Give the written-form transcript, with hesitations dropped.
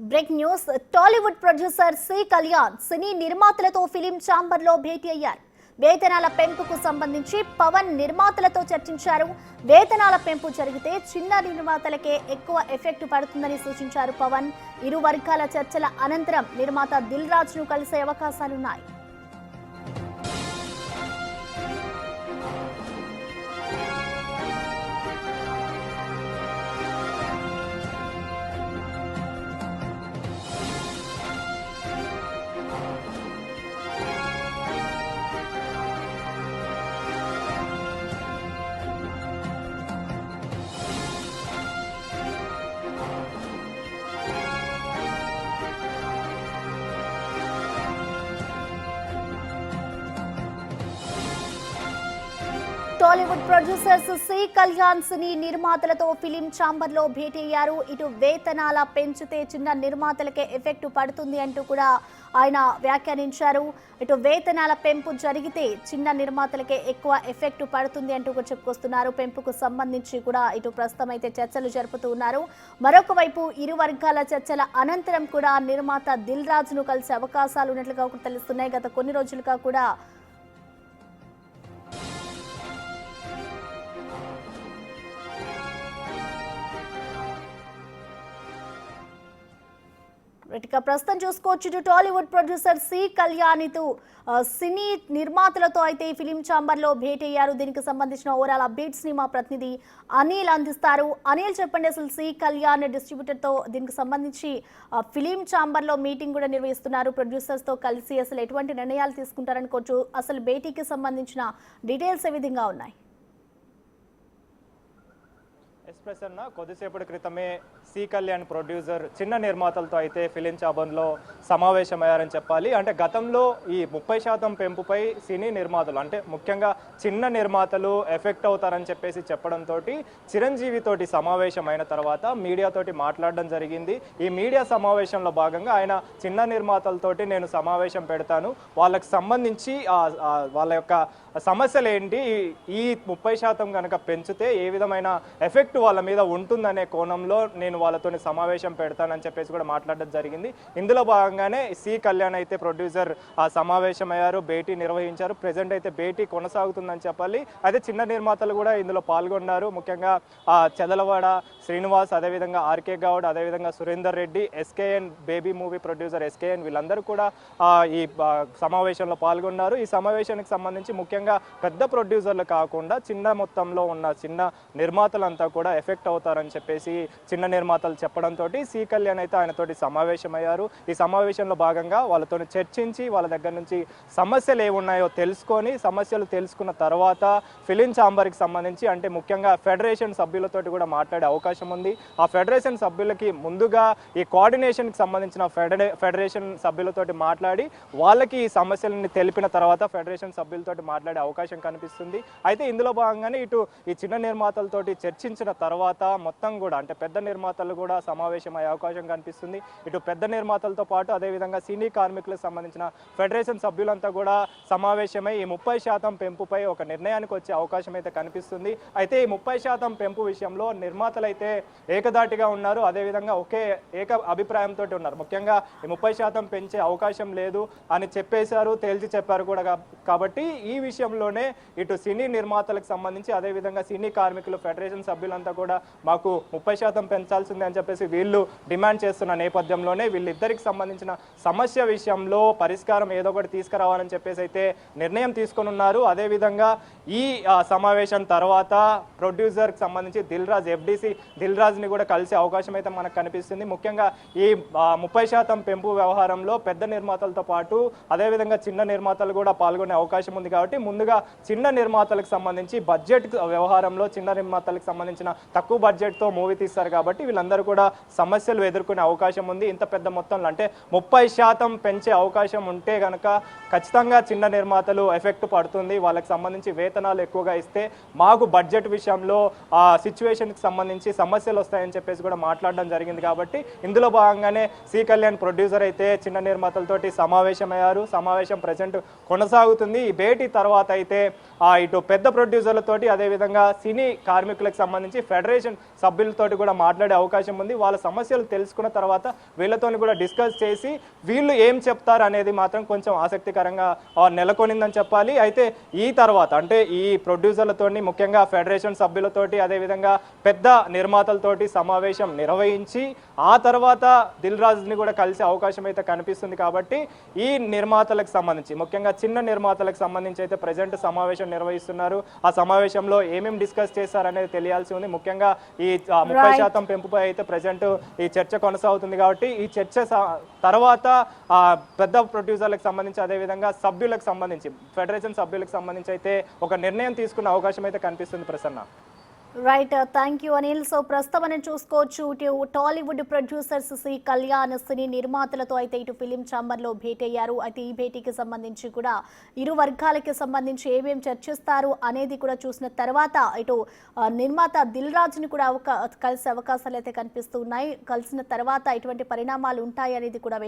Break news. Tollywood producer C Kalyan cine నిర్మాతలతో film chamber లో భేటీ అయ్యారు. వేతనాల పెంపుకు సంబంధించి పవన్ నిర్మాతలతో చర్చించారు. వేతనాల పెంపు జరిగితే చిన్న నిర్మాతలకే ఎక్కువ ఎఫెక్ట్ పడుతుందని సూచించారు పవన్. ఇరు వర్గాల చర్చల అనంతరం నిర్మాత దిల్ రాజు ను కలిసే అవకాశాలున్నాయి. Tollywood producers C Kalyan cine నిర్మాతలతో ఫిలిం ఛాంబర్ లో భేటీ అయ్యారు. ఇటు వేతనాల పెంచితే చిన్న నిర్మాతలకే ఎఫెక్ట్ పడుతుంది అంటూ కూడా ఆయన వ్యాఖ్యానించారు. ఇటు వేతనాల పెంపు జరిగితే చిన్న నిర్మాతలకే ఎక్కువ ఎఫెక్ట్ పడుతుంది అంటూ కూడా చెప్పుకొస్తున్నారు. పెంపుకు సంబంధించి కూడా ఇటు ప్రస్తుతం అయితే చర్చలు జరుపుతూ ఉన్నారు. మరొక వైపు ఇరు వర్గాల చర్చల అనంతరం కూడా నిర్మాత దిల్ రాజును కలిసే అవకాశాలు ఉన్నట్లుగా తెలుస్తున్నాయి. గత కొన్ని రోజులుగా కూడా ప్రస్తుతం చూసుకోవచ్చు. ఇటు టాలీవుడ్ ప్రొడ్యూసర్ సి కళ్యాణ్ ఇటు సినీ నిర్మాతలతో అయితే ఈ ఫిలిం ఛాంబర్ లో భేటీ అయ్యారు. దీనికి సంబంధించిన ఓవరాల్ అప్డేట్స్ ని మా ప్రతినిధి అనిల్ అందిస్తారు. అనిల్, చెప్పండి, అసలు సి కళ్యాణ్ డిస్ట్రిబ్యూటర్ తో దీనికి సంబంధించి ఫిలిం ఛాంబర్ లో మీటింగ్ కూడా నిర్వహిస్తున్నారు. ప్రొడ్యూసర్స్ తో కలిసి అసలు ఎటువంటి నిర్ణయాలు తీసుకుంటారనుకోవచ్చు. అసలు భేటీకి సంబంధించిన డీటెయిల్స్ ఏ విధంగా ఉన్నాయి? ప్రసన్న, కొద్దిసేపటి క్రితమే సి కళ్యాణ్ ప్రొడ్యూసర్ చిన్న నిర్మాతలతో అయితే ఫిలిం ఛాంబర్లో సమావేశమయ్యారని చెప్పాలి. అంటే గతంలో ఈ 30% పెంపుపై సినీ నిర్మాతలు, అంటే ముఖ్యంగా చిన్న నిర్మాతలు ఎఫెక్ట్ అవుతారని చెప్పడంతో చిరంజీవితోటి సమావేశమైన తర్వాత మీడియాతోటి మాట్లాడడం జరిగింది. ఈ మీడియా సమావేశంలో భాగంగా ఆయన చిన్న నిర్మాతలతోటి నేను సమావేశం పెడతాను, వాళ్ళకి సంబంధించి వాళ్ళ యొక్క సమస్యలు ఏంటి, ఈ 30% కనుక పెంచితే ఏ విధమైన ఎఫెక్ట్ వాళ్ళ మీద ఉంటుందనే కోణంలో నేను వాళ్ళతో సమావేశం పెడతానని చెప్పేసి కూడా మాట్లాడడం జరిగింది. ఇందులో భాగంగానే సి కళ్యాణ్ అయితే ప్రొడ్యూసర్ సమావేశమయ్యారు, భేటీ నిర్వహించారు. ప్రెజెంట్ అయితే భేటీ కొనసాగుతుందని చెప్పాలి. అయితే చిన్న నిర్మాతలు కూడా ఇందులో పాల్గొన్నారు. ముఖ్యంగా చెదలవాడ శ్రీనివాస్, అదేవిధంగా ఆర్కే గౌడ్, అదేవిధంగా Surender Reddy, SKN baby movie producer SKN, వీళ్ళందరూ కూడా ఈ సమావేశంలో పాల్గొన్నారు. ఈ సమావేశానికి సంబంధించి ముఖ్యంగా పెద్ద ప్రొడ్యూసర్లు కాకుండా చిన్న మొత్తంలో ఉన్న చిన్న నిర్మాతలంతా కూడా ఎఫెక్ట్ అవుతారని చెప్పేసి చిన్న నిర్మాతలు చెప్పడంతో సి కళ్యాణ్ అయితే ఆయనతోటి సమావేశమయ్యారు. ఈ సమావేశంలో భాగంగా వాళ్ళతో చర్చించి వాళ్ళ దగ్గర నుంచి సమస్యలు ఏమున్నాయో తెలుసుకొని, సమస్యలు తెలుసుకున్న తర్వాత ఫిలిం ఛాంబర్కి సంబంధించి, అంటే ముఖ్యంగా ఫెడరేషన్ సభ్యులతో కూడా మాట్లాడే అవకాశం ఉంది. ఆ ఫెడరేషన్ సభ్యులకి ముందుగా ఈ కోఆర్డినేషన్కి సంబంధించిన ఫెడరేషన్ సభ్యులతోటి మాట్లాడి వాళ్ళకి ఈ సమస్యలని తెలిపిన తర్వాత ఫెడరేషన్ సభ్యులతోటి మాట్లాడే అవకాశం కనిపిస్తుంది. అయితే ఇందులో భాగంగానే ఇటు ఈ చిన్న నిర్మాతలతోటి చర్చించిన తర్వాత మొత్తం కూడా, అంటే పెద్ద నిర్మాతలు కూడా సమావేశం అయ్యే అవకాశం కనిపిస్తుంది. ఇటు పెద్ద నిర్మాతలతో పాటు అదేవిధంగా సినీ కార్మికులకు సంబంధించిన ఫెడరేషన్ సభ్యులంతా కూడా సమావేశమై ఈ 30% పెంపుపై ఒక నిర్ణయానికి వచ్చే అవకాశం అయితే కనిపిస్తుంది. అయితే ఈ 30% పెంపు విషయంలో నిర్మాతలు అయితే ఏకదాటిగా ఉన్నారు, అదేవిధంగా ఏక అభిప్రాయంతో ఉన్నారు. ముఖ్యంగా ఈ 30% పెంచే అవకాశం లేదు అని చెప్పేశారు, తేల్చి చెప్పారు కూడా. కాబట్టి ఈ విషయంలోనే ఇటు సినీ నిర్మాతలకు సంబంధించి అదేవిధంగా సినీ కార్మికులు ఫెడరేషన్ సభ్యులంతా కూడా మాకు 30% పెంచాల్సిందే అని చెప్పేసి వీళ్ళు డిమాండ్ చేస్తున్న నేపథ్యంలోనే వీళ్ళిద్దరికి సంబంధించిన సమస్య విషయంలో పరిష్కారం ఏదో ఒకటి తీసుకురావాలని చెప్పేసి అయితే నిర్ణయం తీసుకొని ఉన్నారు. అదేవిధంగా ఈ సమావేశం తర్వాత ప్రొడ్యూసర్కి సంబంధించి ఎఫ్డిసి దిల్ రాజుని కూడా కలిసే అవకాశం అయితే మనకు కనిపిస్తుంది. ముఖ్యంగా ఈ 30% పెంపు వ్యవహారంలో పెద్ద నిర్మాతలతో పాటు అదేవిధంగా చిన్న నిర్మాతలు కూడా పాల్గొనే అవకాశం ఉంది. కాబట్టి ముందుగా చిన్న నిర్మాతలకు సంబంధించి బడ్జెట్ వ్యవహారంలో చిన్న నిర్మాతలకు సంబంధించిన తక్కువ బడ్జెట్తో మూవీ తీస్తారు కాబట్టి వీళ్ళందరూ కూడా సమస్యలు ఎదుర్కొనే అవకాశం ఉంది. ఇంత పెద్ద మొత్తంలో అంటే 30% పెంచే అవకాశం ఉంటే కనుక ఖచ్చితంగా చిన్న నిర్మాతలు ఎఫెక్ట్ పడుతుంది. వాళ్ళకి సంబంధించి వేతనాలు ఎక్కువగా ఇస్తే మాకు బడ్జెట్ విషయంలో సిచ్యువేషన్కి సంబంధించి సమస్యలు వస్తాయని చెప్పేసి కూడా మాట్లాడడం జరిగింది. కాబట్టి ఇందులో భాగంగానే సి కళ్యాణ్ ప్రొడ్యూసర్ అయితే చిన్న నిర్మాతలతోటి సమావేశమయ్యారు. సమావేశం ప్రెజెంట్ కొనసాగుతుంది. ఈ భేటీ తర్వాత అయితే ఇటు పెద్ద ప్రొడ్యూసర్లతోటి అదేవిధంగా సినీ కార్మికులకు సంబంధించి ఫెడరేషన్ సభ్యులతోటి కూడా మాట్లాడే అవకాశం ఉంది. వాళ్ళ సమస్యలు తెలుసుకున్న తర్వాత వీళ్ళతో కూడా డిస్కస్ చేసి వీళ్ళు ఏం చెప్తారు అనేది మాత్రం కొంచెం ఆసక్తికరంగా నెలకొనిందని చెప్పాలి. అయితే ఈ తర్వాత అంటే ఈ ప్రొడ్యూసర్లతోని ముఖ్యంగా ఫెడరేషన్ సభ్యులతోటి అదేవిధంగా పెద్ద నిర్మాతలతోటి సమావేశం నిర్వహించి ఆ తర్వాత దిల్ రాజుని కూడా కలిసే అవకాశం అయితే కనిపిస్తుంది. కాబట్టి ఈ నిర్మాతలకు సంబంధించి ముఖ్యంగా చిన్న నిర్మాతలకు సంబంధించి అయితే ప్రజెంట్ సమావేశం నిర్వహిస్తున్నారు. ఆ సమావేశంలో ఏమేమి డిస్కస్ చేస్తారనేది తెలియాల్సి ఉంది. ముఖ్యంగా ఈ 30% పెంపుపై అయితే ప్రజెంట్ ఈ చర్చ కొనసాగుతుంది. కాబట్టి ఈ చర్చ తర్వాత పెద్ద ప్రొడ్యూసర్లకు సంబంధించి అదేవిధంగా సభ్యులకు సంబంధించి ఫెడరేషన్ సభ్యులకు సంబంధించి అయితే ఒక నిర్ణయం తీసుకునే అవకాశం అయితే కనిపిస్తుంది Prasanna. Right, thank you Anil. So ప్రస్తుతం మనం చూసుకోవచ్చు ఇటు Tollywood producers C Kalyan cine నిర్మాతలతో అయితే ఇటు ఫిలిం ఛాంబర్లో భేటీ అయ్యారు. అయితే ఈ భేటీకి సంబంధించి కూడా ఇరు వర్గాలకి సంబంధించి ఏమేమి చర్చిస్తారు అనేది కూడా చూసిన తర్వాత ఇటు నిర్మాత దిల్ రాజుని కూడా కలిసే అవకాశాలు అయితే కనిపిస్తున్నాయి. కలిసిన తర్వాత ఎటువంటి పరిణామాలు ఉంటాయి అనేది కూడా